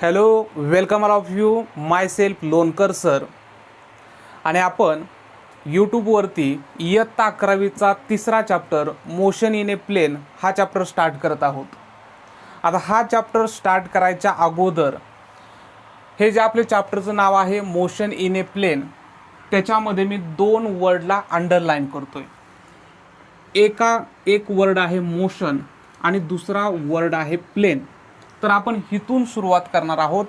Hello, welcome all of you. Myself Lonkar sir. आणि आपण यूट्यूबवरती इयत्ता 11वीचा तिसरा chapter motion in a plane हा चॅप्टर स्टार्ट करत आहोत. आता हा चॅप्टर स्टार्ट करायच्या अगोदर हे जे आपले चॅप्टरचं नाव आहे मोशन इन ए प्लेन, त्याच्यामध्ये मी दोन वर्डला अंडरलाईन करतोय. एक वर्ड आहे मोशन आणि दुसरा वर्ड आहे प्लेन. तर आपण हिथून सुरुवात करणार आहोत.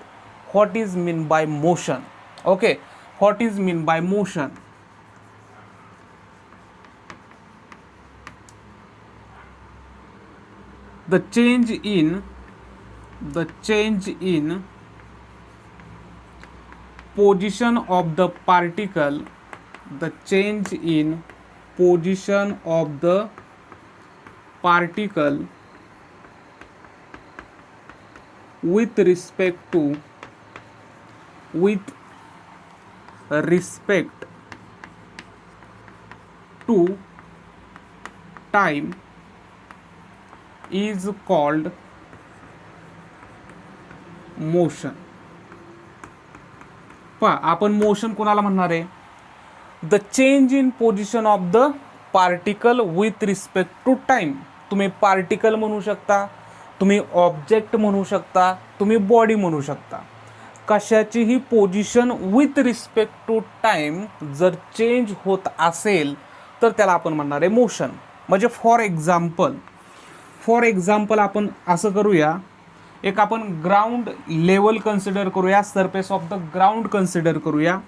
What is mean by motion. Okay, what is mean by motion. The change in position of the particle, the change in position of the particle with respect to time is called motion. पहा, आपण motion कोणाला म्हणणार आहे? The change in position of the particle with respect to time. तुम्ही particle म्हणू शकता, तुम्ही object म्हणू शकता, तुम्ही बॉडी म्हणू शकता. कशाचीही position with respect to time जर चेंज होत असेल तर त्याला आपण म्हणणार आहे मोशन. म्हणजे फॉर एक्झाम्पल आपण असं करूया, एक आपण ग्राउंड लेवल कन्सिडर करूया, surface of the ground consider करूया.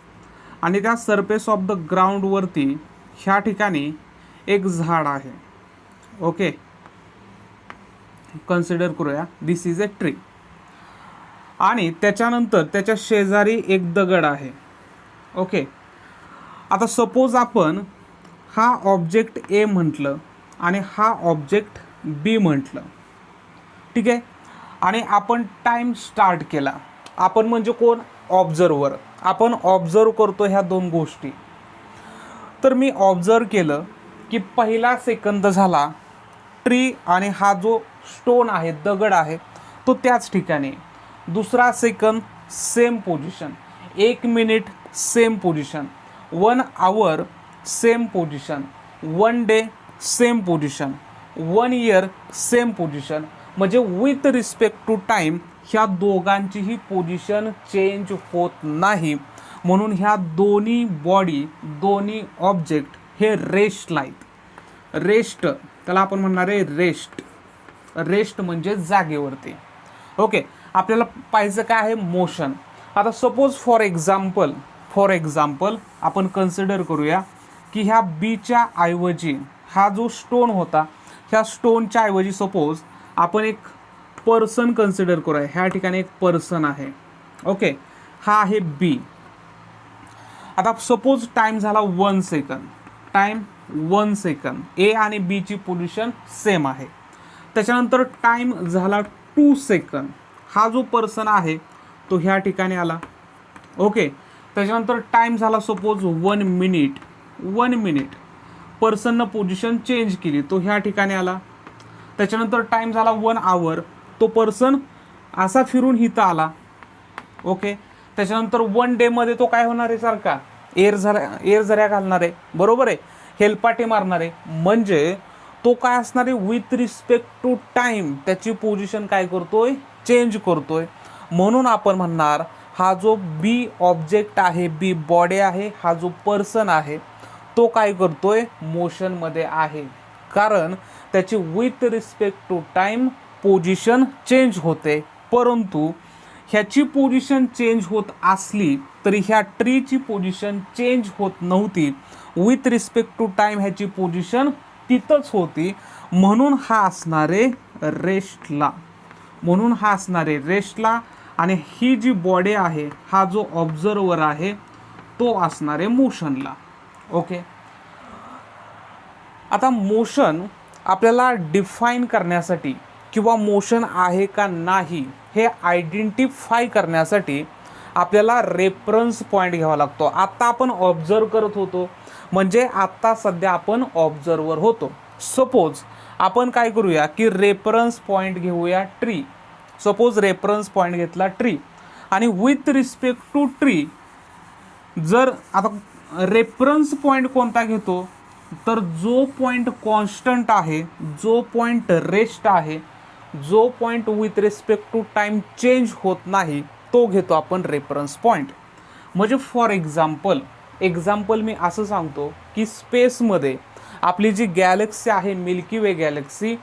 आणि त्या सरफेस ऑफ द ग्राउंडवरती ह्या ठिकाणी एक झाड आहे. ओके, कन्सिडर करूया दिस इज ए ट्री. आणि त्याच्यानंतर त्याच्या शेजारी एक दगड आहे. ओके, आता सपोज आपण हा ऑब्जेक्ट ए म्हटलं आणि हा ऑब्जेक्ट बी म्हटलं. ठीक आहे, आणि आपण टाइम स्टार्ट केला. आपण म्हणजे कोण? ऑब्झर्वर. आपण ऑब्झर्व करतो ह्या दोन गोष्टी. तर मी ऑब्झर्व केलं की पहिला सेकंद झाला ट्री आणि हा जो स्टोन आहे, दगड आहे, तो त्याच ठिकाणी. दुसरा second same position, 1 minute same position, 1 hour same position, 1 day same position, 1 year same position. म्हणजे विथ रिस्पेक्ट टू टाइम ह्या दोघांचीही पोझिशन चेंज होत नाही. म्हणून ह्या दोन्ही बॉडी, दोन्ही ऑब्जेक्ट हे रेस्टला आहेत. रेस्ट, त्याला आपण म्हणणार आहे रेस्ट म्हणजे जागेवरती. ओके, आपल्याला पाहिजे काय आहे? मोशन. आता सपोज फॉर एक्झाम्पल आपण कन्सिडर करूया की ह्या बीच्या ऐवजी हा जो स्टोन होता, ह्या स्टोनच्या ऐवजी सपोज आपण एक पर्सन कन्सिडर करूया. ह्या ठिकाणी एक पर्सन आहे. ओके, हा आहे बी. आता सपोज टाइम झाला 1 सेकंद. ए आणि बीची पोझिशन सेम आहे. त्याच्यानंतर टाइम झाला 2 सेकंद. हा जो पर्सन आहे तो ह्या ठिकाणी आला. ओके, त्याच्यानंतर टाइम झाला सपोज 1 मिनिट. पर्सननं पोझिशन चेंज केली, तो ह्या ठिकाणी आला. त्याच्यानंतर टाइम झाला 1 आवर. तो पर्सन असा फिरून हिथं आला. ओके, त्याच्यानंतर 1 डेमध्ये तो काय होणार आहे? सारखा एअर झऱ्या घालणार आहे, बरोबर आहे, हेलपाटे मारणार आहे. म्हणजे तो काय असणार आहे? विथ रिस्पेक्ट टू टाइम त्याची पोझिशन काय करतोय? चेंज करतोय. म्हणून आपण म्हणणार हा जो बी ऑब्जेक्ट आहे, बी बॉडी आहे, हा जो पर्सन आहे तो काय करतोय? मोशनमध्ये आहे. कारण त्याची with respect to time position change होते. परंतु ह्याची पोझिशन चेंज होत असली तरी ह्या ट्रीची पोझिशन चेंज होत नव्हती. विथ रिस्पेक्ट टू टाइम ह्याची पोझिशन तिथंच होती. म्हणून हा असणारे रेस्टला. आणि ही जी बॉडी आहे, हा जो ऑब्झर्वर आहे, तो असणारे मोशनला. ओके, आता मोशन आपल्याला डिफाईन करण्यासाठी किंवा मोशन आहे का नाही हे आयडेंटिफाय करण्यासाठी आपल्याला रेफरन्स पॉईंट घ्यावा लागतो. आत्ता आपण ऑब्झर्व करत होतो, म्हणजे आत्ता सध्या आपण ऑब्झर्वर होतो. सपोज आपण काय करूया की रेफरन्स पॉईंट घेऊया ट्री. सपोज रेफरन्स पॉईंट घेतला ट्री आणि विथ रिस्पेक्ट टू ट्री जर आता रेफरन्स पॉईंट कोणता घेतो, तर जो पॉईंट कॉन्स्टंट आहे, जो पॉईंट रेस्ट आहे, जो point with respect to time change होत नाही, तो घेतो आपण रेफरन्स पॉईंट. म्हणजे फॉर एक्झाम्पल मी असं सांगतो की स्पेसमध्ये आपली जी गॅलेक्सी आहे मिल्की वे गॅलेक्सी,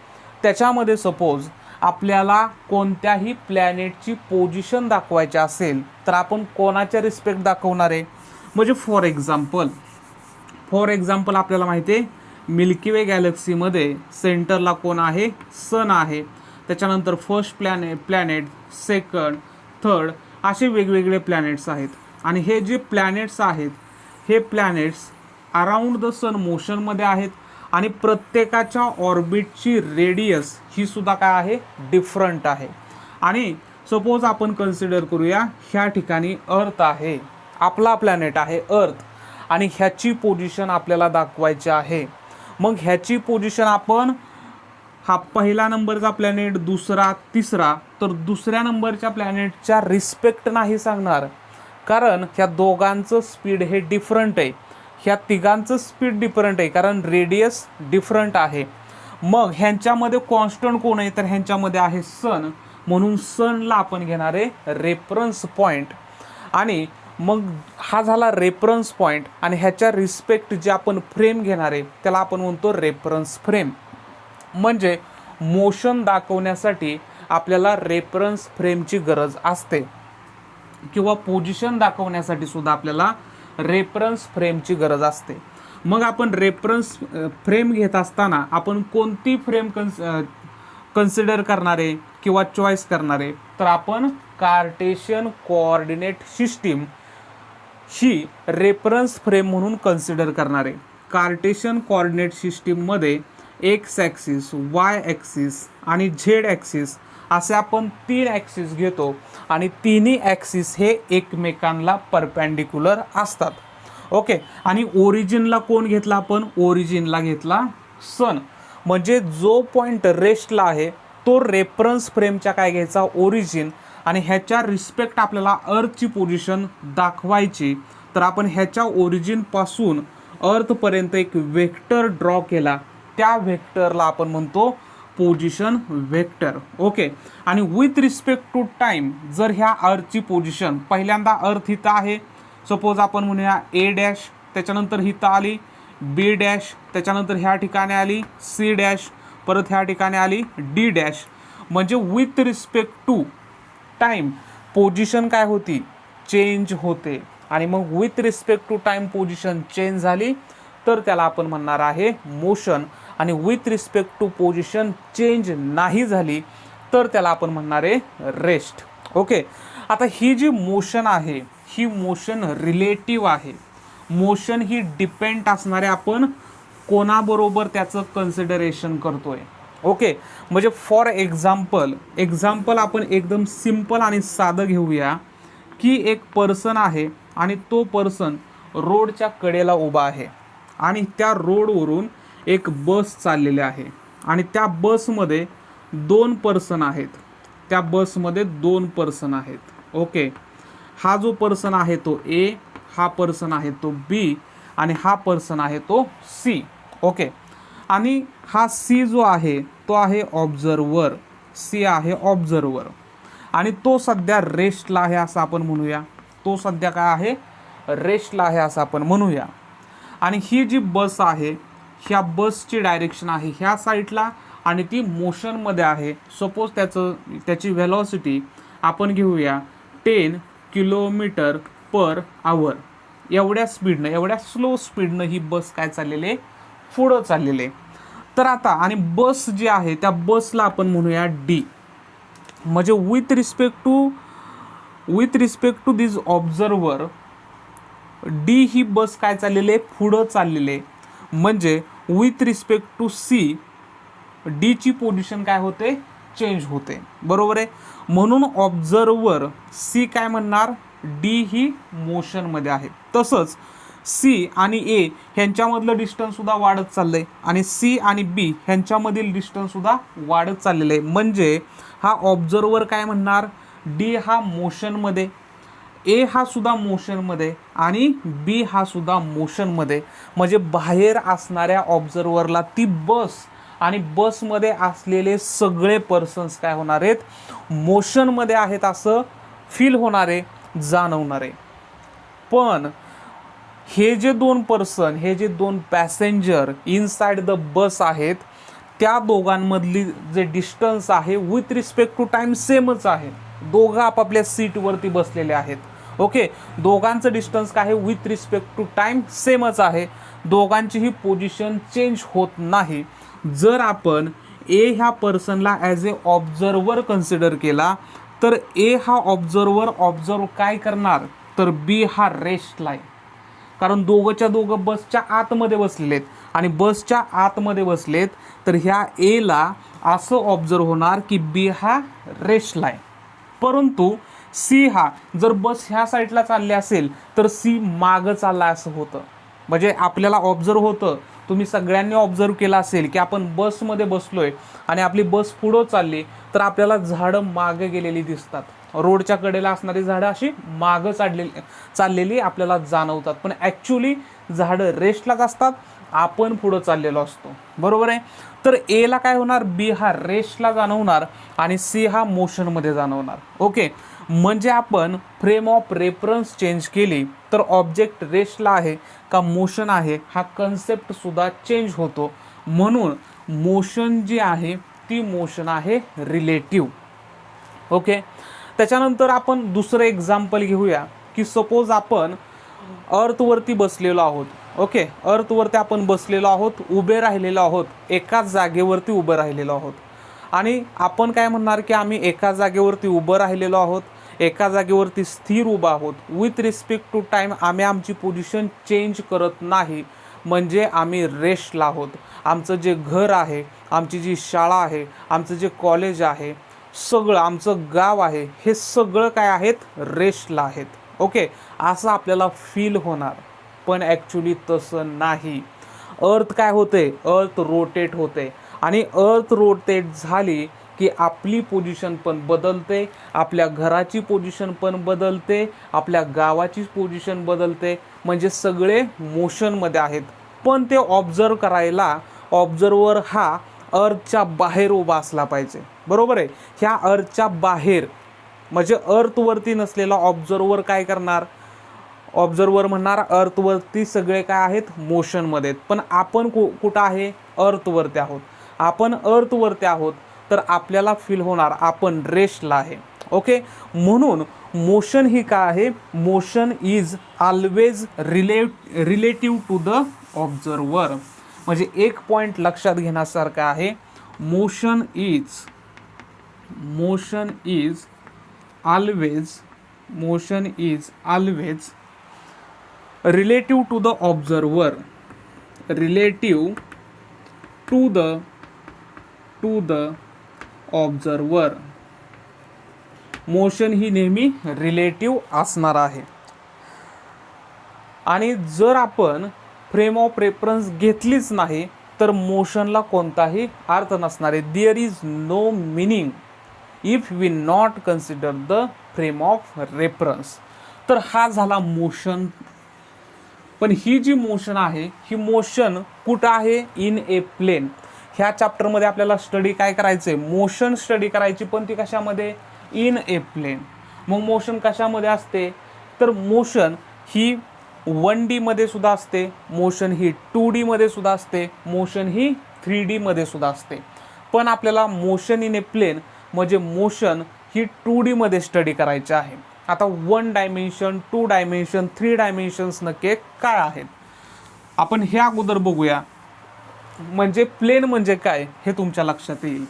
त्याच्यामध्ये सपोज आपल्याला कोणत्याही प्लॅनेटची पोझिशन दाखवायची असेल तर आपण कोणाच्या रिस्पेक्ट दाखवणार आहे. म्हणजे फॉर एक्झाम्पल आपल्याला माहिती आहे मिल्की वे गॅलेक्सीमध्ये सेंटरला कोण आहे, सन आहे. त्याच्यानंतर फर्स्ट प्लॅनेट, सेकंड, थर्ड असे वेगवेगळे प्लॅनेट्स आहेत. आणि हे जे प्लॅनेट्स आहेत हे प्लॅनेट्स अराउंड द सन मोशनमध्ये आहेत आणि प्रत्येकाच्या ऑर्बिटची रेडियस ही सुद्धा काय आहे, डिफरंट आहे. आणि सपोज आपण कन्सिडर करूया ह्या ठिकाणी अर्थ आहे, आपला प्लॅनेट आहे अर्थ, आणि ह्याची पोझिशन आपल्याला दाखवायची आहे. मग ह्याची पोझिशन आपण हा पहिला नंबरचा प्लॅनेट, दुसरा, तिसरा, तर दुसऱ्या नंबरच्या प्लॅनेटच्या रिस्पेक्ट नाही सांगणार, कारण ह्या दोघांचं स्पीड हे डिफरंट आहे, ह्या तिघांचं स्पीड डिफरंट आहे, कारण रेडियस डिफरंट आहे. मग ह्यांच्यामध्ये कॉन्स्टंट कोण आहे, तर ह्यांच्यामध्ये आहे सन, म्हणून सनला आपण घेणार आहे रेफरन्स पॉईंट. आणि मग हा झाला रेफरन्स पॉईंट, आणि ह्याच्या रिस्पेक्ट जे आपण फ्रेम घेणार आहे त्याला आपण म्हणतो रेफरन्स फ्रेम. म्हणजे मोशन दाखवण्यासाठी आपल्याला रेफरन्स फ्रेमची गरज असते, किंवा पोझिशन दाखवण्यासाठी सुद्धा आपल्याला रेफरन्स फ्रेमची गरज असते. मग आपण रेफरन्स फ्रेम घेत असताना आपण कोणती फ्रेम कन्सिडर करणारे किंवा चॉईस करणारे, तर आपण कार्टेशियन कोऑर्डिनेट सिस्टीम ही रेफरन्स फ्रेम म्हणून कन्सिडर करणारे. कार्टेशियन कोऑर्डिनेट सिस्टीममध्ये एक्स ॲक्सिस, वाय ॲक्सिस आणि झेड ॲक्सिस असे आपण 3 ॲक्सिस घेतो, आणि तिन्ही ॲक्सिस हे एकमेकांना परपेंडिक्युलर असतात. ओके. आणि ओरिजिनला कोण घेतला आपण, ओरिजिनला घेतला सन. म्हणजे जो पॉईंट रेस्टला आहे तो रेफरन्स फ्रेमच्या काय घ्यायचा, ओरिजिन, आणि ह्याच्या रिस्पेक्ट आपल्याला अर्थची पोझिशन दाखवायची, तर आपण ह्याच्या ओरिजिनपासून अर्थपर्यंत एक वेक्टर ड्रॉ केला, त्या वेक्टरला आपण म्हणतो पोझिशन वेक्टर. ओके. आणि विथ रिस्पेक्ट टू टाईम जर ह्या अर्थची पोझिशन, पहिल्यांदा अर्थ इथं आहे, सपोज आपण म्हणूया ए डॅश, त्याच्यानंतर इथं आली बी डॅश, त्याच्यानंतर ह्या ठिकाणी आली सी डॅश, परत ह्या ठिकाणी आली डी डॅश. म्हणजे with respect to time position काय होती, चेंज होते. आणि मग with respect to time position change झाली तर त्याला आपण म्हणणार आहे मोशन, आणि with respect to position change नाही झाली तर त्याला आपण म्हणणार आहे रेस्ट. ओके. आता ही जी मोशन आहे ही मोशन रिलेटिव्ह आहे. मोशन ही डिपेंड असणारे आपण कोणाबरोबर त्याचं कन्सिडरेशन करतोय. ओके. म्हणजे फॉर एक्झाम्पल आपण एकदम सिंपल आणि साधं घेऊया की एक पर्सन आहे आणि तो पर्सन रोडच्या कडेला उभा आहे, आणि त्या रोडवरून एक बस चाललेली आहे, आणि त्या बसमध्ये 2 पर्सन आहेत, त्या बसमध्ये 2 पर्सन आहेत. ओके. हा जो पर्सन आहे तो ए, हा पर्सन आहे तो बी, आणि हा पर्सन आहे तो सी. ओके. आणि हा सी जो आहे तो आहे ऑब्झर्वर, सी आहे ऑब्झर्वर, आणि तो सध्या रेस्टला आहे असं आपण म्हणूया, तो सध्या काय आहे, रेस्टला आहे असं आपण म्हणूया. आणि ही जी बस आहे ह्या बसची डायरेक्शन आहे ह्या साईडला, आणि ती मोशनमध्ये आहे. सपोज त्याची व्हेलॉसिटी आपण घेऊया 10 किलोमीटर पर आवर. एवढ्या स्पीडनं, एवढ्या स्लो स्पीडनं ही बस काय चाललेली आहे, पुढं चाललेली आहे. तर आता आणि बस जी आहे त्या बसला आपण म्हणूया डी. म्हणजे with respect to this observer D ही बस काय चाललेली आहे, पुढं चाललेली आहे. म्हणजे विथ रिस्पेक्ट टू सी डीची पोझिशन काय होते, चेंज होते. बरोबर आहे. म्हणून ऑब्झर्वर सी काय म्हणणार, डी ही मोशनमध्ये आहे. तसंच सी आणि ए ह्यांच्यामधलं डिस्टन्ससुद्धा वाढत चाललं आहे, आणि सी आणि बी ह्यांच्यामधील डिस्टन्ससुद्धा वाढत चाललेलं आहे. म्हणजे हा ऑब्झर्वर काय म्हणणार, डी हा मोशनमध्ये, ए हा सुद्धा मोशनमध्ये आणि बी हा सुद्धा मोशनमध्ये. म्हणजे बाहेर असणाऱ्या ऑब्झर्वरला ती बस आणि बसमध्ये असलेले सगळे पर्सन्स काय होणार आहेत, मोशनमध्ये आहेत असं फील होणारे, जाणवणारे. पण हे जे दोन पर्सन, हे जे दोन पॅसेंजर इनसाइड द बस आहेत, त्या दोघांमधली जे डिस्टन्स आहे विथ रिस्पेक्ट टू टाइम सेमच आहे. दोघं आपापल्या सीटवरती बसलेले आहेत. ओके, दोघांचं डिस्टन्स काय आहे, विथ रिस्पेक्ट टू टाइम सेमच आहे. दोघांचीही पोझिशन चेंज होत नाही. जर आपण ए ह्या पर्सनला ॲज ए ऑब्झर्वर कन्सिडर केला तर ए हा ऑब्झर्व काय करणार, तर बी हा रेस्टला आहे. कारण दोघंच्या दोघं बसच्या आतमध्ये बसलेत आणि बसच्या आतमध्ये बसलेत, तर ह्या एला असं ऑब्झर्व होणार की बी हा रेस्टला आहे. परंतु सी हा जर बस ह्या साईडला चालली असेल तर सी मागं चालला असं होतं. म्हणजे आपल्याला ऑब्झर्व होतं, तुम्ही सगळ्यांनी ऑब्झर्व केलं असेल की आपण बसमध्ये बसलोय आणि आपली बस पुढं चालली तर आपल्याला झाडं मागे गेलेली दिसतात. रोडच्या कडेला असणारी झाडं अशी मागं चाललेली आपल्याला जाणवतात. पण ॲक्च्युली झाडं रेस्टलाच असतात, आपण पुढं चाललेलो असतो. बरोबर आहे. तर एला काय होणार, बी हा रेस्टला जाणवणार आणि सी हा मोशनमध्ये जाणवणार. ओके, म्हणजे आपण फ्रेम ऑफ रेफरन्स चेंज केली तर ऑब्जेक्ट रेस्टला आहे का मोशन आहे हा कन्सेप्ट सुद्धा चेंज होतो. म्हणून मोशन जी आहे ती मोशन आहे रिलेटिव्ह. ओके, त्याच्यानंतर आपण दुसरं एक्झाम्पल घेऊया की सपोज आपण अर्थवरती बसलेलो आहोत. ओके, अर्थवरती आपण बसलेलो आहोत, उभे राहिलेलो आहोत, एकाच जागेवरती उभं राहिलेलो आहोत. आणि आपण काय म्हणणार की आम्ही एका जागेवरती उभं राहिलेलो आहोत, एका जागेवरती स्थिर उभा आहोत. विथ रिस्पेक्ट टू टाईम आम्ही आमची पोझिशन चेंज करत नाही, म्हणजे आम्ही रेस्टला आहोत. आमचं जे घर आहे, आमची जी शाळा आहे, आमचं जे कॉलेज आहे, सगळं आमचं गाव आहे, हे सगळं काय आहेत, रेस्टला आहेत. ओके, असं आपल्याला फील होणार. पण ॲक्च्युली तसं नाही. अर्थ काय होते, अर्थ रोटेट होते आणि अर्थ रोटेट झाली की आपली पोझिशन पण बदलते, आपल्या घराची पोझिशन पण बदलते, आपल्या गावाची पोझिशन बदलते. म्हणजे सगळे मोशनमध्ये आहेत. पण ते ऑब्झर्व करायला ऑब्झर्वर हा अर्थच्या बाहेर उभा असला पाहिजे. बरोबर आहे. ह्या अर्थच्या बाहेर म्हणजे अर्थवरती नसलेला ऑब्झर्वर काय करणार, ऑब्झर्वर म्हणणार अर्थवरती सगळे काय आहेत, मोशनमध्ये. पण आपण कुठं आहे, अर्थवरती आहोत. आपण अर्थवरती आहोत तर आपल्याला फील होणार आपण रेस्टला आहे. ओके, म्हणून मोशन ही काय आहे, motion is always relative to the observer. म्हणजे एक पॉईंट लक्षात घेण्यासारखं आहे, motion is always relative to the observer, motion ही नेहमी रिलेटिव्ह असणार आहे. आणि जर आपण फ्रेम ऑफ रेफरन्स घेतलीच नाही तर मोशनला कोणताही अर्थ नसणार आहे. There is no meaning if we not consider the frame of reference. तर हा झाला मोशन. पण ही जी मोशन आहे, ही मोशन कुठं आहे, इन ए प्लेन. ह्या चॅप्टरमध्ये आपल्याला स्टडी काय करायचं आहे, मोशन स्टडी करायची. पण ती कशामध्ये, इन ए प्लेन. मग मोशन कशामध्ये असते, तर मोशन ही 1D मध्ये सुद्धा असते, मोशन ही 2D मध्ये सुद्धा असते, मोशन ही 3D मध्ये सुद्धा असते. पण आपल्याला मोशन इन ए प्लेन म्हणजे मोशन ही 2D मध्ये स्टडी करायची आहे. आता 1 डायमेन्शन, 2 डायमेन्शन, 3 डायमेन्शन्स नक्की काय आहेत आपण हे अगोदर बघूया. म्हणजे प्लेन म्हणजे काय हे तुमच्या लक्षात येईल.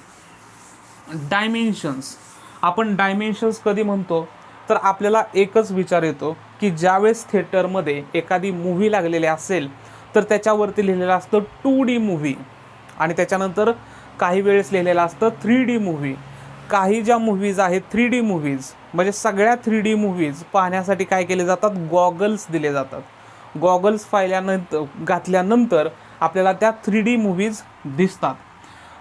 डायमेन्शन्स, आपण डायमेन्शन्स कधी म्हणतो तर आपल्याला एकच विचार येतो की ज्यावेळेस थिएटरमध्ये एखादी मूव्ही लागलेली असेल तर त्याच्यावरती लिहिलेलं असतं 2D मूव्ही आणि त्याच्यानंतर काही वेळेस लिहिलेलं असतं 3D मूव्ही. काही ज्या मूव्हीज आहेत 3D मूव्हीज, म्हणजे सगळ्या 3D मूव्हीज पाहण्यासाठी काय केले जातात, गॉगल्स दिले जातात. गॉगल्स घातल्यानंतर आपल्याला त्या 3D मूव्हीज दिसतात.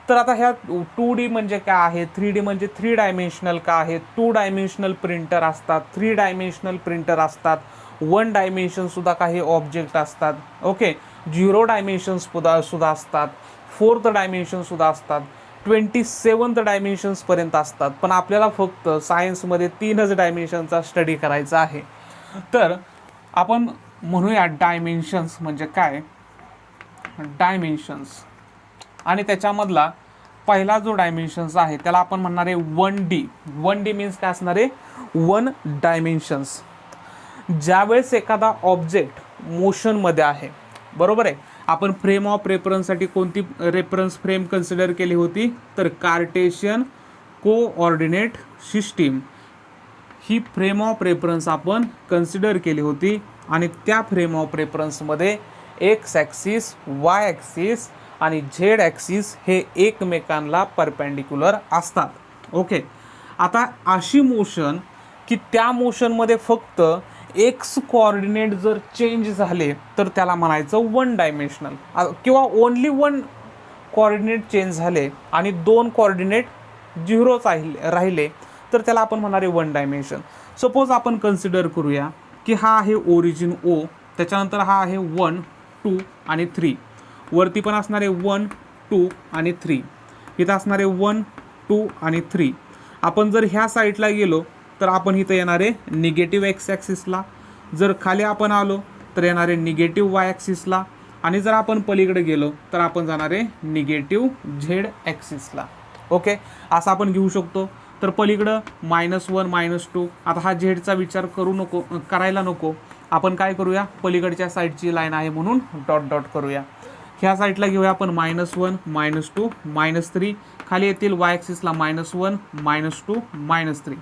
तर आता ह्या 2D म्हणजे काय आहे, 3D म्हणजे 3 डायमेन्शनल का आहे, 2 डायमेन्शनल प्रिंटर असतात, 3 डायमेन्शनल प्रिंटर असतात, 1 डायमेन्शन सुद्धा काही ऑब्जेक्ट असतात. ओके, 0 डायमेन्शन्स सुद्धा असतात, 4th डायमेन्शन सुद्धा असतात, 27th डायमेन्शन्सपर्यंत असतात. पण आपल्याला फक्त सायन्समध्ये 3च डायमेन्शनचा स्टडी करायचा आहे. तर आपण म्हणूया डायमेन्शन्स म्हणजे काय, डायमेन्शन्स, आणि त्याच्यामधला पहिला जो डायमेन्शन्स आहे त्याला आपण म्हणणार आहे 1D. 1D मीन्स काय असणार आहे, 1 डायमेन्शन्स. ज्यावेळेस एखादा ऑब्जेक्ट मोशनमध्ये आहे, बरोबर आहे, आपण फ्रेम ऑफ रेफरन्ससाठी कोणती रेफरन्स फ्रेम कन्सिडर केली होती, तर कार्टेशियन कोऑर्डिनेट सिस्टीम ही फ्रेम ऑफ रेफरन्स आपण कन्सिडर केली होती. आणि त्या फ्रेम ऑफ रेफरन्समध्ये एक्स ॲक्सिस, वाय ॲक्सिस आणि झेड ॲक्सिस हे एकमेकांना परपेंडिक्युलर असतात. ओके, आता अशी मोशन की त्या मोशनमध्ये फक्त एक्स कोऑर्डिनेट जर चेंज झाले तर त्याला म्हणायचं 1 डायमेन्शनल, किंवा ओनली 1 कोऑर्डिनेट चेंज झाले आणि 2 कोऑर्डिनेट 0 राहिले तर त्याला आपण म्हणणार आहे 1 डायमेन्शन. सपोज आपण कन्सिडर करूया की हा आहे ओरिजिन O, त्याच्यानंतर हा आहे 1, 2 आणि 3, वरती पण असणारे 1, 2 आणि 3, इथं असणारे 1, 2 आणि 3. आपण जर ह्या साईडला गेलो तर आपण इथं येणार आहे निगेटिव्ह एक्स ॲक्सिसला, जर खाली आपण आलो तर येणार आहे निगेटिव्ह वाय ॲक्सिसला, आणि जर आपण पलीकडे गेलो तर आपण जाणार आहे निगेटिव्ह झेड ॲक्सिसला. ओके, असं आपण घेऊ शकतो. तर पलीकडं -1, -2, आता हा झेडचा विचार करायला नको, आपण काय करूया, पलीकडच्या साईडची लाईन आहे म्हणून डॉट डॉट करूया. ह्या साईडला घेऊया आपण -1, -2, -3, खाली येतील वाय ॲक्सिसला -1, -2, -3.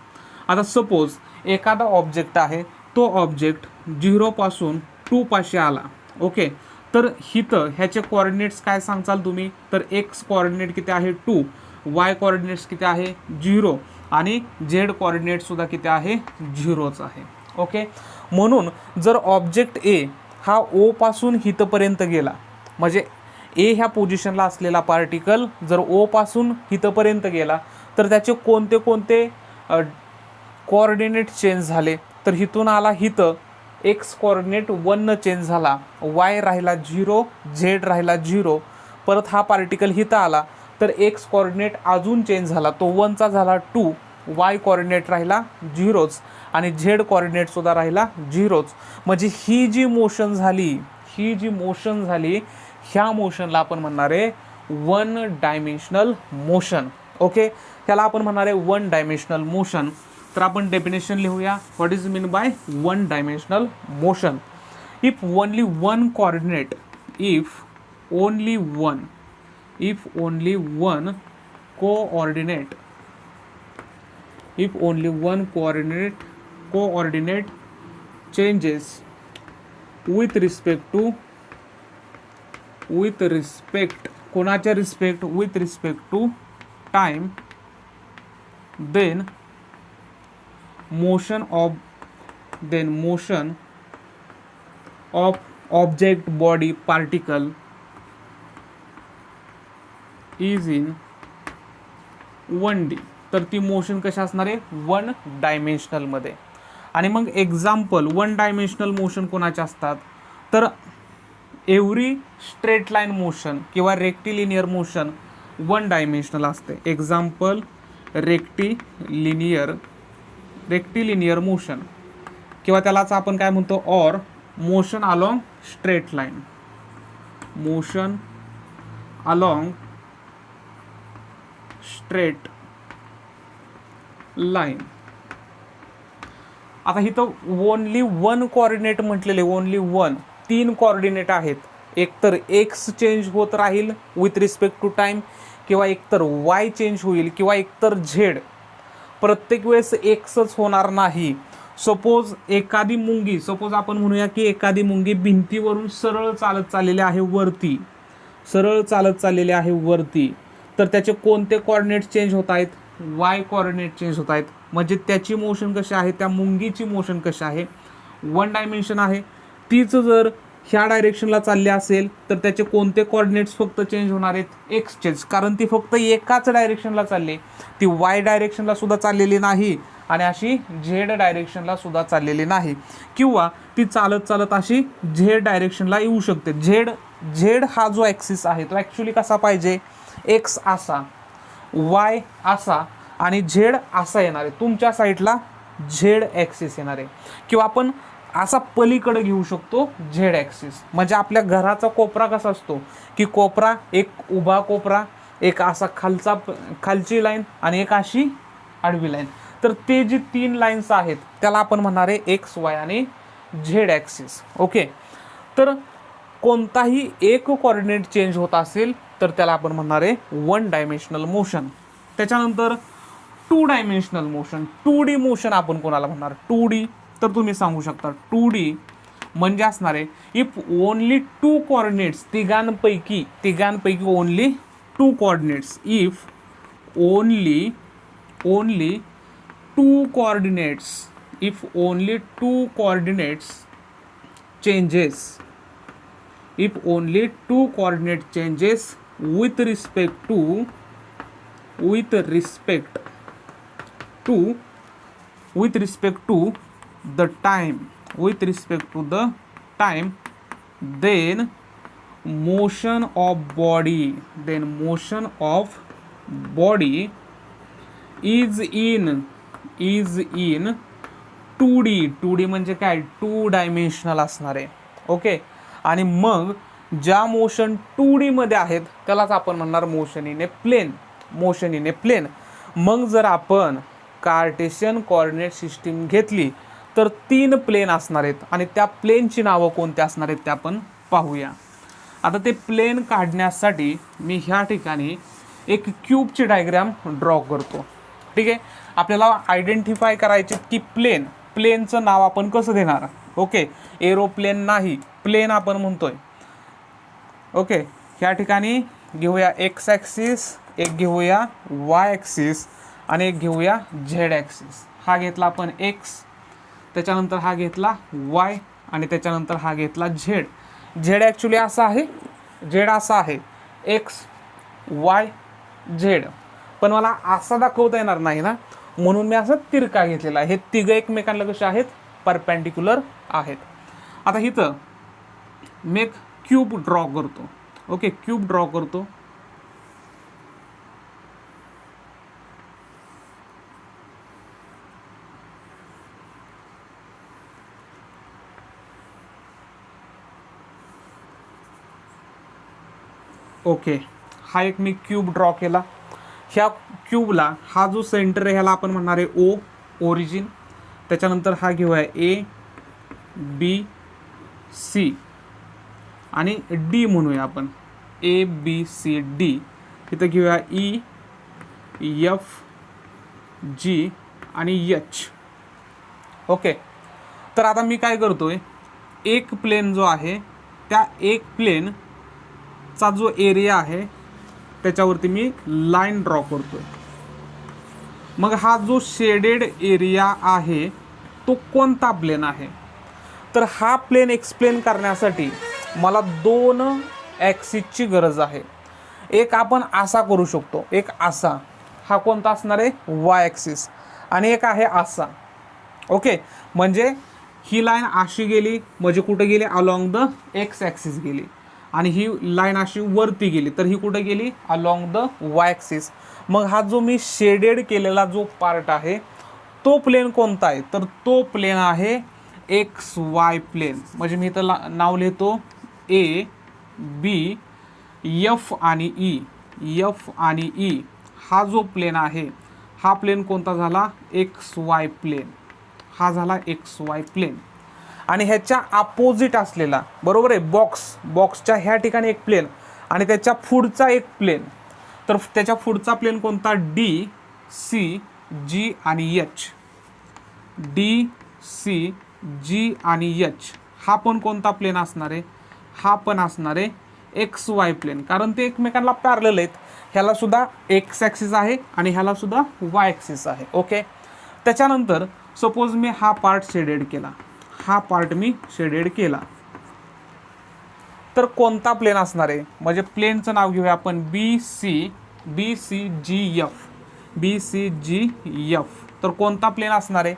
आता सपोज एखादा ऑब्जेक्ट आहे, तो ऑब्जेक्ट 0 पासून 2 पाशी आला. ओके, तर हिथं ह्याचे कोऑर्डिनेट्स काय सांगचाल तुम्ही, तर एक्स कोऑर्डिनेट किती आहे 2, वाय कोऑर्डिनेट्स किती आहे 0, आणि झेड कोऑर्डिनेट सुद्धा किती आहे 0च आहे. ओके, म्हणून जर ऑब्जेक्ट ए हा O पासून हिथपर्यंत गेला, म्हणजे ए ह्या पोझिशनला असलेला पार्टिकल जर O पासून हिथपर्यंत गेला तर त्याचे कोणते कोणते कोऑर्डिनेट चेंज झाले, तर हिथून आला हिथं एक्स कोऑर्डिनेट 1 चेंज झाला, वाय राहिला 0, झेड राहिला 0, परत हा पार्टिकल हिथं आला तर एक्स कोऑर्डिनेट अजून चेंज झाला, तो 1चा झाला 2, वाय कोऑर्डिनेट राहिला 0च आणि झेड कोऑर्डिनेट सुद्धा राहिला 0च. म्हणजे ही जी मोशन झाली ह्या मोशनला आपण म्हणणार आहे 1 डायमेन्शनल मोशन. ओके, त्याला आपण म्हणणार आहे 1 डायमेन्शनल मोशन. तर आपण डेफिनेशन लिहूया, what is mean by 1 dimensional motion. If only one coordinate, if only one coordinate changes with respect कोणाच्या respect, with respect to time, then motion of object body particle is in 1D. तर ती motion कशा असणार आहे 1 डायमेन्शनलमध्ये. आणि मग example 1 dimensional motion कोणाचे असतात, तर एव्हरी स्ट्रेट लाईन मोशन किंवा रेक्टिलिनियर मोशन 1 डायमेन्शनल असते. एक्झाम्पल रेक्टिलिनियर मोशन, किंवा त्यालाच आपण काय म्हणतो, or motion along straight line, motion along straight line. आता इथं ओनली 1 कोऑर्डिनेट म्हटलेले, ओनली 1, 3 कोऑर्डिनेट आहेत. एकतर एक्स चेंज होत राहील विथ रिस्पेक्ट टू टाइम, किंवा एकतर वाय चेंज होईल, किंवा एकतर झेड. प्रत्येक वेळेस एक्सच होणार नाही. सपोज आपण म्हणूया की एखादी मुंगी भिंतीवरून सरळ चालत चाललेली आहे वरती, तर त्याचे कोणते कोऑर्डिनेट चेंज होत आहेत, वाय कोऑर्डिनेट चेंज होत आहेत. म्हणजे त्याची मोशन कशी आहे, त्या मुंगीची मोशन कशी आहे 1 डायमेन्शन आहे. तीच जर ह्या डायरेक्शनला चालले असेल तर त्याचे कोणते कोऑर्डिनेट्स फक्त चेंज होणार आहेत, एक्सचेंज, कारण ती फक्त एकाच डायरेक्शनला चालली, ती वाय डायरेक्शनला सुद्धा चाललेली नाही आणि अशी झेड डायरेक्शनला सुद्धा चाललेली नाही, किंवा ती चालत चालत अशी झेड डायरेक्शनला येऊ शकते. झेड हा जो ॲक्सिस आहे तो ॲक्च्युली कसा पाहिजे, एक्स असा, वाय असा आणि झेड असा येणार आहे. तुमच्या साईडला झेड ॲक्सिस येणार आहे, किंवा आपण असा पलीकडे घेऊ शकतो झेड ॲक्सिस. म्हणजे आपल्या घराचा कोपरा कसा असतो की कोपरा, एक उभा कोपरा, एक असा खालची लाईन आणि एक अशी आडवी लाईन. तर ते जे 3 लाईन्स आहेत त्याला आपण म्हणणार आहे एक्स, वाय आणि झेड ॲक्सिस. ओके, तर कोणताही एक कोऑर्डिनेट चेंज होत असेल तर त्याला आपण म्हणणार आहे 1 डायमेन्शनल मोशन. त्याच्यानंतर 2 डायमेन्शनल मोशन, 2D मोशन आपण कोणाला म्हणणार, 2D, तर तुम्ही सांगू शकता 2D म्हणजे असणार आहे इफ ओनली 2 कोऑर्डिनेट्स, तिघांपैकी only 2 coordinates, if only 2 coordinates, if only 2 coordinates changes, if only 2 coordinate changes with respect to the time, then motion of body is in 2D म्हणजे काय, 2 डायमेन्शनल असणार आहे. ओके, आणि मग ज्या मोशन 2D मध्ये आहेत त्यालाच आपण म्हणणार मोशन इन ए प्लेन. मग जर आपण कार्टेशियन कोऑर्डिनेट सिस्टीम घेतली तर 3 प्लेन असणार आहेत आणि त्या प्लेनची नावं कोणती असणार आहेत ते आपण पाहूया. आता ते प्लेन काढण्यासाठी मी ह्या ठिकाणी एक क्यूबची डायग्राम ड्रॉ करतो. ठीक आहे, आपल्याला आयडेंटिफाय करायचे की प्लेनचं नाव आपण कसं देणार. ओके, एरोप्लेन नाही, प्लेन आपण म्हणतोय. ओके, ह्या ठिकाणी घेऊया एक्स ॲक्सिस, एक घेऊया वाय ॲक्सिस आणि एक घेऊया झेड ॲक्सिस. हा घेतला आपण एक्स, त्याच्यानंतर हा घेतला वाय आणि त्याच्यानंतर हा घेतला झेड. झेड ॲक्च्युली असा आहे, झेड असा आहे, एक्स वाय झेड, पण मला असा दाखवता येणार नाही ना, म्हणून मी असा तिरका घेतलेला आहे. हे तिघं एकमेकांना कसे आहेत, परपेंडिक्युलर आहेत. आता इथं मी एक क्यूब ड्रॉ करतो. ओके, क्यूब ड्रॉ करतो. ओके, हा एक मी क्यूब ड्रॉ केला. ह्या क्यूबला हा जो सेंटर आहे ह्याला आपण म्हणणार आहे ओ, ओरिजिन. त्याच्यानंतर हा घेऊया ए बी सी आणि डी म्हणूया आपण, ए बी सी डी. इथं घेऊया ई एफ जी आणि एच. ओके, तर आता मी काय करतोय, एक प्लेन जो आहे त्या एक प्लेनचा जो एरिया आहे त्याच्यावरती मी लाईन ड्रॉ करतोय. मग हा जो शेडेड एरिया आहे तो कोणता प्लेन आहे, तर हा प्लेन एक्सप्लेन करण्यासाठी मला 2 ॲक्सिसची गरज आहे. एक आपण असा करू शकतो, एक असा, हा कोणता असणार आहे, वाय ॲक्सिस, आणि एक आहे असा. ओके, म्हणजे ही लाईन अशी गेली म्हणजे कुठे गेली, अलॉंग द एक्स ॲक्सिस गेली, आणि ही लाईन अशी वरती गेली तर ही कुठे गेली, अलॉंग द वाय ॲक्सिस. मग हा जो मी शेडेड केलेला जो पार्ट आहे तो प्लेन कोणता आहे, तर तो प्लेन आहे एक्स वाय प्लेन. म्हणजे मी इथं नाव लिहितो ए बी एफ आणि ई, एफ आणि ई. हा जो प्लेन आहे हा प्लेन कोणता झाला, एक्स वाय प्लेन. हा झाला एक्स वाय प्लेन. आणि ह्याच्या अपोजिट असलेला, बरोबर आहे, बॉक्सच्या ह्या ठिकाणी एक प्लेन आणि त्याच्या पुढचा एक प्लेन, तर त्याच्या पुढचा प्लेन कोणता, डी सी जी आणि एच. डी सी जी आणि एच हा पण कोणता प्लेन असणार आहे, हा पण असणार आहे एक्स वाय प्लेन, कारण ते एकमेकांना पॅरलल आहेत. ह्याला सुद्धा एक्स ॲक्सिस आहे आणि ह्याला सुद्धा वाय ॲक्सिस आहे. ओके, त्याच्यानंतर सपोज मी हा पार्ट शेडेड केला, हा पार्ट मी शेडेड केला. तर कोणता प्लेन असणार आहे, म्हणजे प्लेनचं नाव घेऊया आपण BCGF. तर कोणता प्लेन असणार आहे,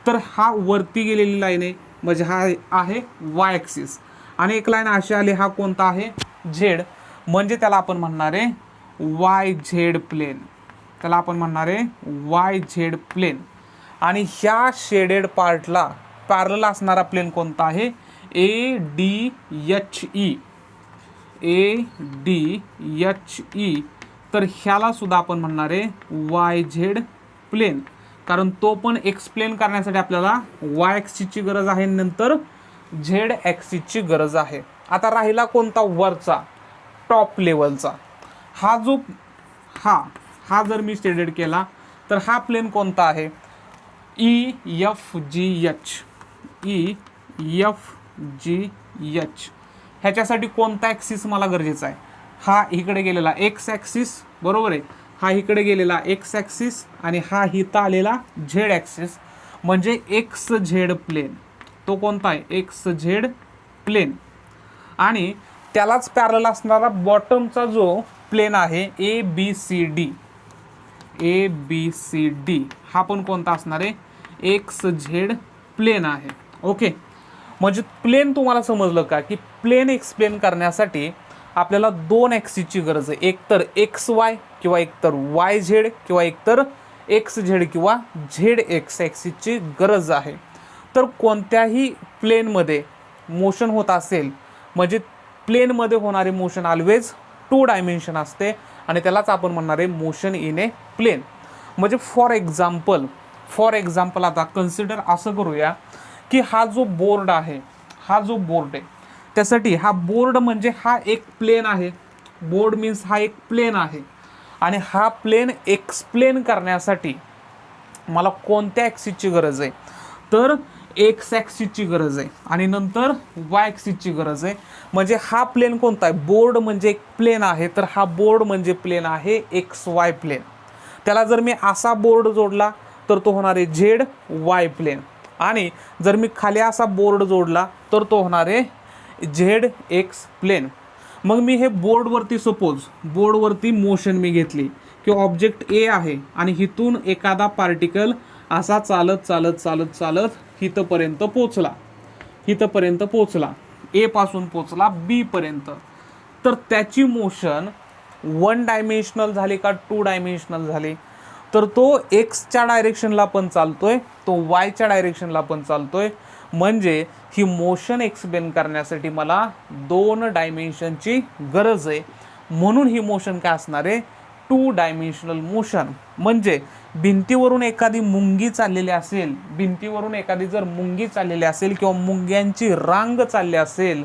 तर हा वरती गेलेली लाईन आहे, म्हणजे हा आहे वाय ॲक्सिस, आणि एक लाईन अशी आली, हा कोणता आहे झेड, म्हणजे त्याला आपण म्हणणार आहे वाय झेड प्लेन. त्याला आपण म्हणणार आहे वाय झेड प्लेन. आणि ह्या शेडेड पार्टला पॅरलल असणारा प्लेन कोणता आहे, ADHE. तर ह्याला सुद्धा आपण म्हणणार आहे वाय झेड प्लेन, कारण तो पण एक्सप्लेन करण्यासाठी आपल्याला वाय ॲक्सिसची गरज आहे, नंतर झेड ॲक्सिसची गरज आहे. आता राहिला कोणता, वरचा टॉप लेवलचा. हा जो हा जर मी स्टेटेड केला तर हा प्लेन कोणता आहे, EFGH. ह्याच्यासाठी कोणता ॲक्सिस मला गरजेचा आहे, हा इकडे गेलेला एक्स ॲक्सिस, बरोबर आहे, हा इकडे गेलेला एक्स ॲक्सिस, आणि हा इथं आलेला झेड ॲक्सिस, म्हणजे एक्स झेड प्लेन. तो कोणता आहे, एक्स झेड प्लेन. आणि त्यालाच पॅरलल असणारा बॉटमचा जो प्लेन आहे ABCD, हा पण कोणता असणार आहे, एक्स झेड प्लेन आहे. ओके, म्हणजे प्लेन तुम्हाला समजलं का, की प्लेन एक्सप्लेन करण्यासाठी आपल्याला दोन ॲक्सिसची गरज आहे, एक तर XY किंवा एक तर YZ किंवा एक तर XZ किंवा ZX ॲक्सिसची गरज आहे. तर कोणत्याही प्लेनमध्ये मोशन होत असेल, म्हणजे प्लेनमध्ये होणारे मोशन ऑलवेज 2 डायमेन्शन असते, आणि त्यालाच आपण म्हणणार आहे मोशन इन ए प्लेन. म्हणजे फॉर एक्झाम्पल आता कन्सिडर असं करूया की हा जो बोर्ड आहे, त्यासाठी हा बोर्ड म्हणजे हा एक प्लेन आहे, बोर्ड मीन्स हा एक प्लेन आहे, आणि हा प्लेन एक्सप्लेन करण्यासाठी मला कोणत्या ॲक्सिसची गरज आहे, तर एक्स ॲक्सिसची गरज आहे, आणि नंतर वाय ॲक्सिसची गरज आहे. म्हणजे हा प्लेन कोणता आहे, बोर्ड म्हणजे एक प्लेन आहे, तर हा बोर्ड म्हणजे प्लेन आहे XY प्लेन. त्याला जर मी असा बोर्ड जोडला तर तो होणार आहे ZY प्लेन, आणि जर मी खाली असा बोर्ड जोडला तर तो होणार आहे ZX प्लेन. मग मी हे बोर्डवरती मोशन मी घेतली, की ऑब्जेक्ट ए आहे, आणि इथून एखादा पार्टिकल असा चालत इथपर्यंत पोचला, ए पासून पोचला बी पर्यंत. तर त्याची मोशन 1 डायमेन्शनल झाली का 2 डायमेन्शनल झाली, तर तो एक्सच्या डायरेक्शनला पण चालतोय, तो वायच्या डायरेक्शनला पण चालतोय. म्हणजे ही मोशन एक्सप्लेन करण्यासाठी मला 2 डायमेन्शनची गरज आहे, म्हणून ही मोशन काय असणार आहे, 2 डायमेन्शनल मोशन. म्हणजे भिंतीवरून एखादी मुंगी चाललेली असेल किंवा मुंग्यांची रांग चालली असेल,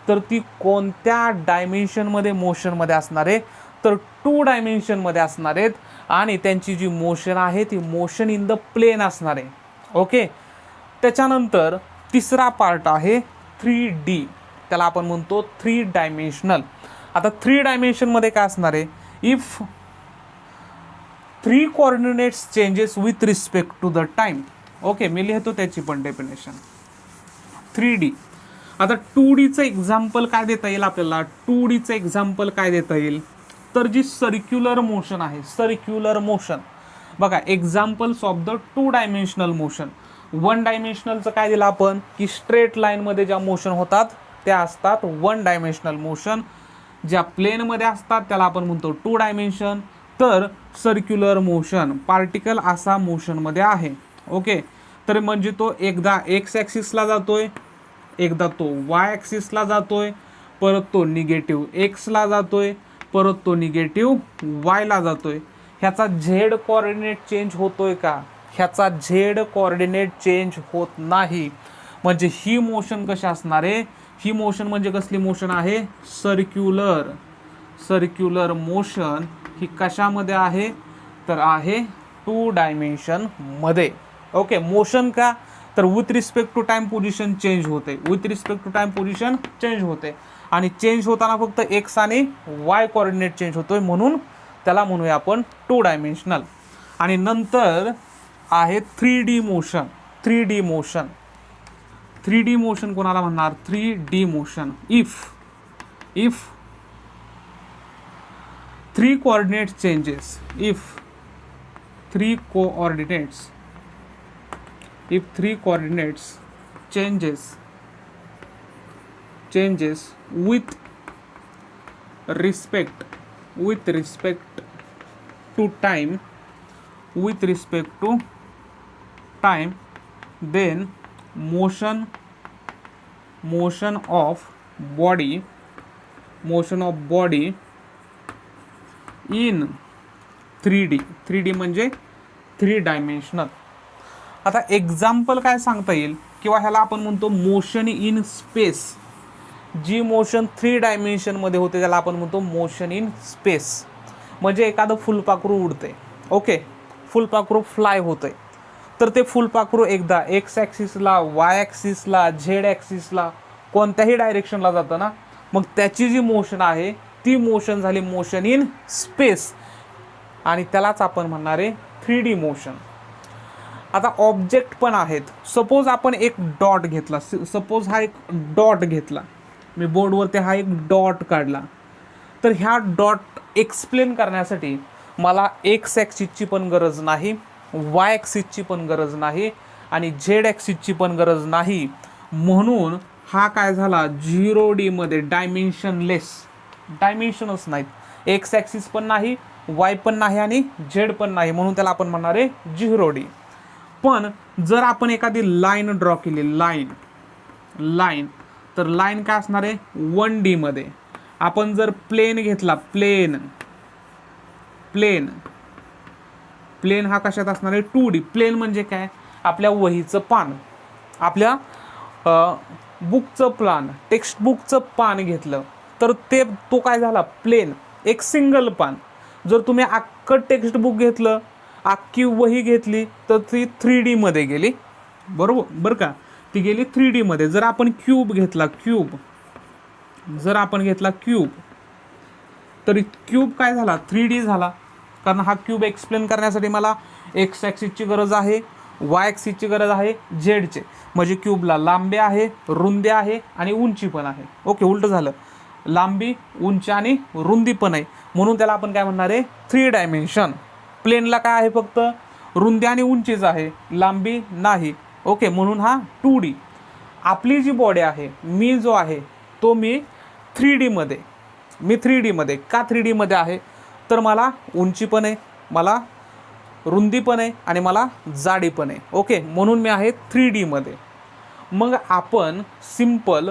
तर ती कोणत्या डायमेन्शनमध्ये मोशनमध्ये असणार आहे, तर 2 डायमेन्शनमध्ये असणार आहेत, आणि त्यांची जी मोशन आहे ती मोशन इन द प्लेन असणार आहे. ओके, त्याच्यानंतर तिसरा पार्ट आहे 3D, त्याला आपण म्हणतो 3 डायमेन्शनल. आता 3 डायमेन्शनमध्ये काय असणार आहे, if 3 coordinates changes with respect to the time. Okay, मी लिहितो त्याची पण डेफिनेशन. 3D. आता 2Dचं एक्झाम्पल काय देता येईल आपल्याला, 2Dचं एक्झाम्पल काय देता येईल, तर जी सर्क्युलर मोशन आहे, सर्क्युलर मोशन बघा, examples of the 2 dimensional motion. 1 डायमेन्शनलचं काय दिलं आपण, की स्ट्रेट लाईनमध्ये ज्या मोशन होतात त्या असतात 1 डायमेन्शनल मोशन, ज्या प्लेनमध्ये असतात त्याला आपण म्हणतो 2 डायमेन्शन. तर सर्क्युलर मोशन, पार्टिकल असा मोशनमध्ये आहे. ओके, तर म्हणजे तो एकदा एक्स ॲक्सिसला जातोय, एकदा तो वाय ॲक्सिसला जातोय, परत तो निगेटिव्ह एक्सला जातोय, परत तो निगेटिव्ह वायला जातोय. ह्याचा झेड कोऑर्डिनेट चेंज होतोय का, ह्याचा झेड कोऑर्डिनेट चेंज होत नाही. म्हणजे ही मोशन कशी असणार आहे, ही मोशन म्हणजे कसली मोशन आहे, सर्क्युलर मोशन. ही कशामध्ये आहे, तर आहे 2 डायमेन्शनमध्ये. ओके, मोशन का, तर with respect to time position change होते, आणि चेंज होताना फक्त एक्स आणि वाय कोऑर्डिनेट चेंज होतोय, म्हणून त्याला म्हणूया आपण 2 डायमेन्शनल. आणि नंतर आहे 3D मोशन. 3D मोशन कोणाला म्हणणार, 3D motion. If if three coordinate changes, if three coordinates changes with respect to time, then motion of body in 3D म्हणजे 3 डायमेन्शनल. आता एक्झाम्पल काय सांगता येईल, किंवा ह्याला आपण म्हणतो मोशन इन स्पेस. जी मोशन 3 डायमेन्शनमध्ये होते त्याला आपण म्हणतो मोशन इन स्पेस. म्हणजे एखादं फुलपाखरू उडते, ओके, फुलपाखरू फ्लाय होतंय, तर ते फुलपाखरू एकदा एक्स ॲक्सिसला, वाय ॲक्सिसला, झेड ॲक्सिसला, कोणत्याही डायरेक्शनला जातं ना, मग त्याची जी मोशन आहे ती मोशन झाली मोशन इन स्पेस, आणि त्यालाच आपण म्हणणार आहे 3D मोशन. आता ऑब्जेक्ट पण आहेत. सपोज आपण एक डॉट घेतला, सपोज हा एक डॉट घेतला, मी बोर्डवरती हा एक डॉट काढला, तर ह्या डॉट एक्सप्लेन करण्यासाठी मला एक्स ॲक्सिसची पण गरज नाही, वाय ॲक्सिसची पण गरज नाही, आणि झेड ॲक्सिसची पण गरज नाही. म्हणून हा काय झाला 0D मध्ये, डायमेन्शनच नाहीत, एक्स ॲक्सिस पण नाही, वाय पण नाही आणि झेड पण नाही, म्हणून त्याला आपण म्हणणार आहे 0D. पण जर आपण एखादी लाईन ड्रॉ केली, लाईन, तर लाईन काय असणार आहे 1D मध्ये. आपण जर प्लेन घेतला, प्लेन हा कशात असणार आहे 2D. प्लेन म्हणजे काय, आपल्या वहीचं पान, आपल्या बुकचं प्लान, टेक्स्ट बुकचं पान घेतलं तर तो काय झाला प्लेन, एक सिंगल पान. जर तुम्ही अख्खं टेक्स्ट बुक घेतलं, अख्खी वही घेतली, तर ती 3D मध्ये गेली, बरं का, ती गेली 3D मध्ये. जर आपण क्यूब घेतला, तर क्यूब काय झाला 3D झाला, कारण हा क्यूब एक्सप्लेन करण्यासाठी मला एक्स ॲक्सिसची गरज आहे, वाय ॲक्सिसची गरज आहे, झेडचे, म्हणजे क्यूबला लांबी आहे, रुंदी आहे आणि उंची पण आहे. ओके, उलटं झालं, लांबी, उंची आणि रुंदी पण आहे, म्हणून त्याला आपण काय म्हणणार आहे 3 डायमेन्शन. प्लेनला काय आहे, फक्त रुंदी आणि उंचीच आहे, लांबी नाही. ओके, म्हणून हा 2D. आपली जी बॉडी आहे, मी जो आहे तो मी 3D मध्ये. का 3D मध्ये आहे, तर मला उंची पण आहे, मला रुंदी पण आहे आणि मला जाडी पण आहे. ओके, म्हणून मी आहे 3D मध्ये. मग आपण सिंपल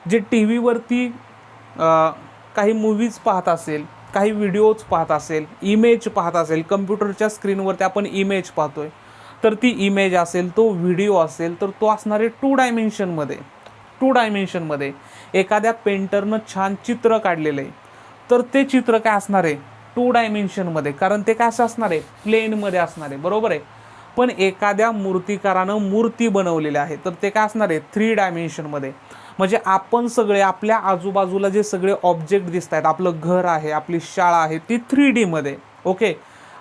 जे टी व्हीवरती काही मूवीज पाहत असेल, काही व्हिडिओज पाहत असेल, इमेज पाहत असेल, कम्प्युटरच्या स्क्रीनवरती आपण इमेज पाहतोय, तर ती इमेज असेल, तो व्हिडिओ असेल, तर तो असणार आहे 2 डायमेन्शनमध्ये. एखाद्या पेंटरनं छान चित्र काढलेलं आहे, तर ते चित्र काय असणार आहे 2 डायमेन्शनमध्ये, कारण ते काय असं असणार आहे प्लेनमध्ये असणार आहे, बरोबर आहे. पण एखाद्या मूर्तिकारानं मूर्ती बनवलेली आहे, तर ते काय असणार आहे 3 डायमेन्शनमध्ये. म्हणजे आपण सगळे आपल्या आजूबाजूला जे सगळे ऑब्जेक्ट दिसत आहेत, आपलं घर आहे, आपली शाळा आहे, ती 3D मध्ये. ओके,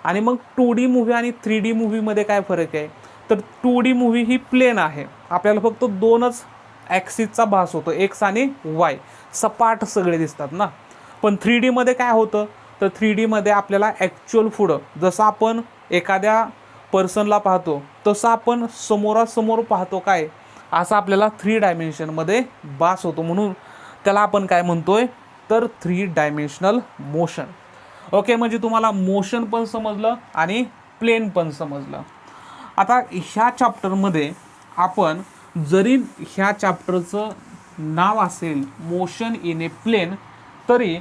आणि मग 2D मूव्ही आणि 3D मूव्हीमध्ये काय फरक आहे, तर 2D मूव्ही ही प्लेन आहे, आपल्याला फक्त 2च ॲक्सिसचा भास होतो, एक्स आणि वाय, सपाट सगळे दिसतात ना. पण 3D मध्ये काय होतं, तर 3D मध्ये आपल्याला ॲक्च्युअल पुढं जसं आपण एखाद्या पर्सनला पाहतो, तसं आपण समोरासमोर पाहतो, काय असं आपल्याला 3 डायमेन्शनमध्ये भास होतो. म्हणून त्याला आपण काय म्हणतोय, तर 3 डायमेन्शनल मोशन. ओके, म्हणजे तुम्हाला मोशन पण समजलं आणि प्लेन पण समजलं. आता ह्या चॅप्टरमध्ये आपण, जरी ह्या चॅप्टरचं नाव असेल मोशन इन ए प्लेन, तरी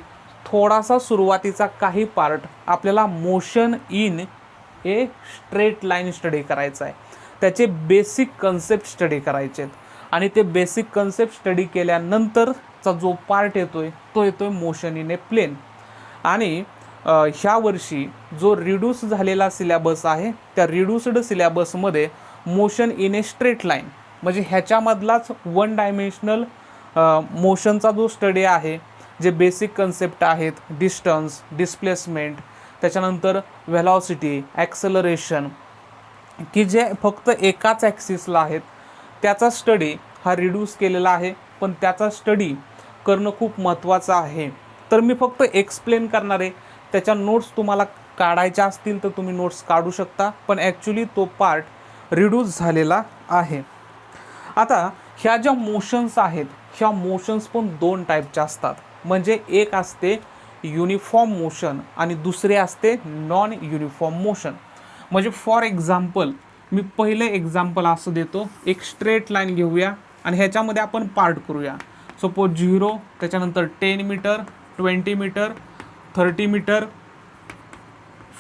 थोडासा सुरुवातीचा काही पार्ट आपल्याला motion in a straight line study करायचा आहे, त्याचे बेसिक कन्सेप्ट स्टडी करायचे आहेत. आणि ते बेसिक कन्सेप्ट स्टडी केल्यानंतरचा जो पार्ट येतोय तो येतोय मोशन इन ए प्लेन. आणि ह्या वर्षी जो रिड्यूस झालेला सिलेबस आहे, त्या रिड्यूस्ड सिलेबसमध्ये motion in a straight line म्हणजे ह्याच्यामधलाच 1 डायमेन्शनल मोशनचा जो स्टडी आहे, जे बेसिक कन्सेप्ट आहेत, डिस्टन्स, डिस्प्लेसमेंट, त्याच्यानंतर व्हेलॉसिटी, ॲक्सेलरेशन, की जे फक्त एकाच ॲक्सिसला आहेत, त्याचा स्टडी हा रिड्यूस केलेला आहे. पण त्याचा स्टडी करणं खूप महत्त्वाचं आहे. तर मी फक्त एक्सप्लेन करणार आहे. त्याच्या नोट्स तुम्हाला काढायच्या असतील तर तुम्ही नोट्स काढू शकता, पण ॲक्च्युली तो पार्ट रिड्यूस झालेला आहे. आता ह्या ज्या मोशन्स आहेत, ह्या मोशन्स पण 2 टाईपच्या असतात. म्हणजे एक असते युनिफॉर्म मोशन आणि दुसरे असते नॉन युनिफॉर्म मोशन. म्हणजे फॉर एक्झाम्पल मी पहिले एक्झाम्पल असं देतो, एक स्ट्रेट लाईन घेऊया आणि ह्याच्यामध्ये आपण पार्ट करूया. सपोज 0, त्याच्यानंतर 10 मीटर, 20 मीटर, 30 मीटर,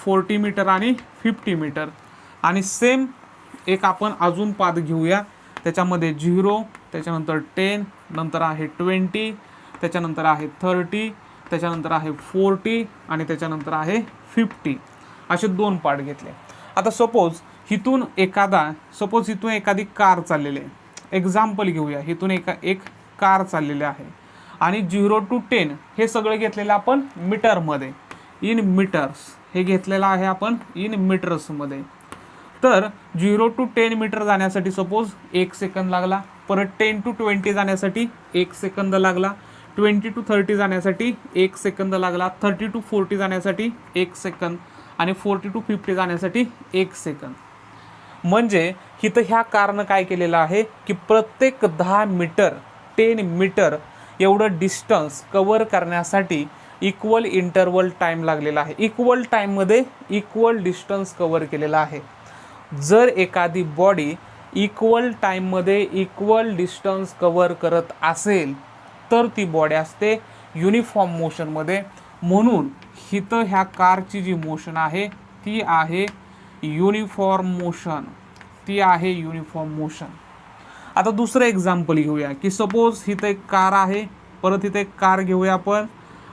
40 मीटर आणि 50 मीटर. आणि सेम एक आपण अजून पाथ घेऊया, त्याच्यामध्ये 0, त्याच्यानंतर 10, नंतर आहे 20, त्याच्यानंतर आहे 30, त्याच्यानंतर आहे 40 आणि त्याच्यानंतर आहे 50. असे 2 पार्ट घेतले. आता सपोज इथून एखादी कार चाललेली आहे. एक्झाम्पल घेऊया, इथून एक कार चाललेली आहे आणि 0 to 10 हे सगळं घेतलेलं आपण मीटरमध्ये, इन मीटर्स हे घेतलेलं आहे आपण इन मीटर्समध्ये. तर 0 to 10 मीटर जाण्यासाठी सपोज 1 सेकंद लागला, परत 10 to 20 जाण्यासाठी 1 सेकंद लागला, 20 to 30 जाण्यासाठी 1 सेकंद लागला, 30 to 40 जाण्यासाठी 1 सेकंद आणि 40 to 50 जाण्यासाठी 1 सेकंद. म्हणजे इथं ह्या कारनं काय केलेलं आहे की प्रत्येक 10 मीटर 10 मीटर एवढं डिस्टन्स कवर करण्यासाठी इक्वल इंटरवल टाईम लागलेला आहे. इक्वल टाईममध्ये इक्वल डिस्टन्स कवर केलेला आहे. जर एखादी बॉडी इक्वल टाईममध्ये इक्वल डिस्टन्स कवर करत असेल तर ती बॉडी असते युनिफॉर्म मोशनमध्ये. म्हणून इथं ह्या कारची जी मोशन आहे ती आहे युनिफॉर्म मोशन, ती आहे युनिफॉर्म मोशन. आता दुसरं एक्झाम्पल घेऊया की सपोज इथं एक कार आहे, परत इथं एक कार घेऊया आपण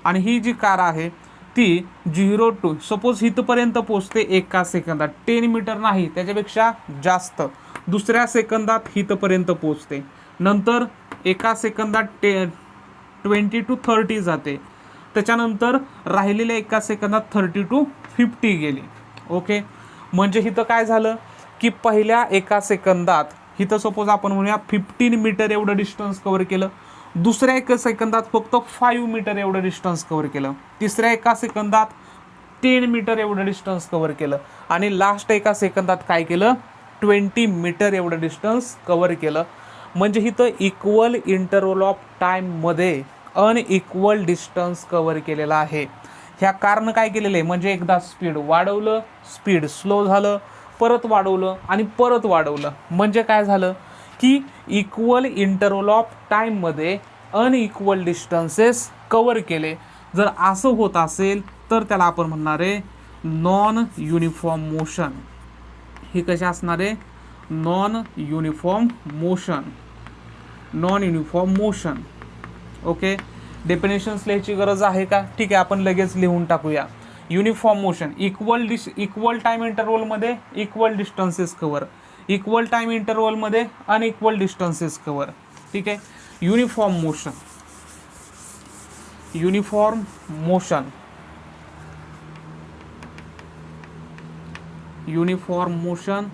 आणि ही जी कार आहे ती 0 to सपोज इथपर्यंत पोचते एका सेकंदात. 10 मीटर नाही, त्याच्यापेक्षा जास्त. दुसऱ्या सेकंदात इथपर्यंत पोचते, नंतर एका सेकंदात 20 to 30 जाते, त्याच्यानंतर राहिलेल्या एका सेकंदात 30 to 50 गेली. ओके, म्हणजे इथं काय झालं की पहिल्या एका सेकंदात इथं सपोज आपण म्हणूया 15 मीटर एवढं डिस्टन्स कव्हर केलं, दुसऱ्या एका सेकंदात फक्त 5 मीटर एवढं डिस्टन्स कव्हर केलं, तिसऱ्या एका सेकंदात 10 मीटर एवढं डिस्टन्स कव्हर केलं आणि लास्ट एका सेकंदात काय केलं 20 मीटर एवढं डिस्टन्स कव्हर केलं. म्हणजे इथं इक्वल इंटरवल ऑफ टाईममध्ये अनइक्वल डिस्टन्स कव्हर केलेला आहे. ह्या कारनं काय केलेलं आहे म्हणजे एकदा स्पीड वाढवलं, स्पीड स्लो झालं, परत वाढवलं आणि परत वाढवलं. म्हणजे काय झालं की इक्वल इंटरवल ऑफ टाईममध्ये अनइक्वल डिस्टन्सेस कव्हर केले. जर असं होत असेल तर त्याला आपण म्हणणार आहे नॉन युनिफॉर्म मोशन. ही कशी असणार आहे non uniform motion, non uniform motion. Okay, definitions लिहायची गरज आहे का? ठीक आहे, आपण लगेच लिहून टाकूया. युनिफॉर्म मोशन इक्वल टाईम इंटरवलमध्ये equal distances cover, equal time इंटरवलमध्ये अनइक्वल डिस्टन्सेस कव्हर. ठीक आहे, uniform motion, uniform motion, uniform motion.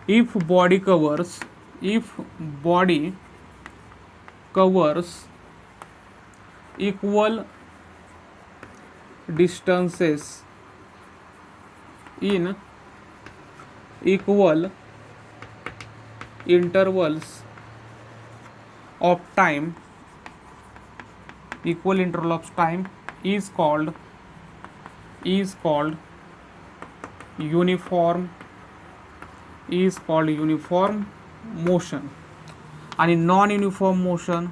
If body covers equal distances in equal intervals of time, equal interval of time is called uniform motion. आणि non uniform motion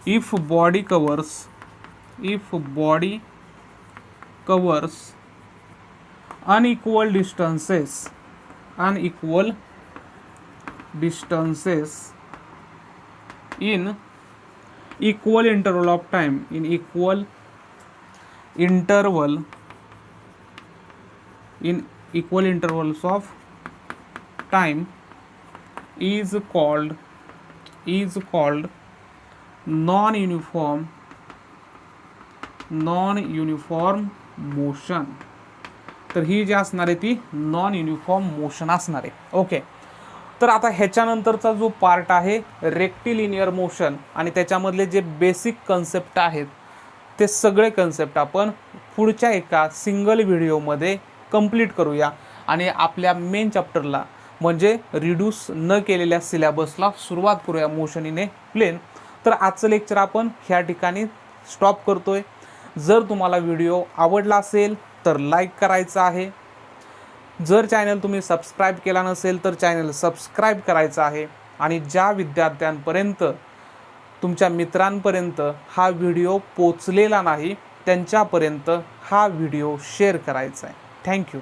if body covers unequal distances in equal interval of time, in equal intervals of time is called non-uniform motion. तर ही जी असणार आहे ती non uniform motion असणार आहे. Okay, तर आता ह्याच्यानंतरचा जो पार्ट आहे रेक्टिलिनियर मोशन आणि त्याच्यामधले जे बेसिक कन्सेप्ट आहेत ते सगळे कन्सेप्ट आपण पुढच्या एका सिंगल व्हिडिओमध्ये कंप्लीट करूया आणि आपल्या मेन चॅप्टरला म्हणजे रिड्यूस न केलेल्या सिलेबसला सुरुवात करूया मोशन इन ए प्लेन. तर आजचं लेक्चर आपण ह्या ठिकाणी स्टॉप करतोय. जर तुम्हाला व्हिडिओ आवडला असेल तर लाईक करायचं आहे. जर चॅनल तुम्ही सबस्क्राईब केला नसेल तर चॅनल सबस्क्राईब करायचं आहे आणि ज्या विद्यार्थ्यांपर्यंत तुमच्या मित्रांपर्यंत हा व्हिडिओ पोचलेला नाही त्यांच्यापर्यंत हा व्हिडिओ शेअर करायचा आहे. थँक्यू.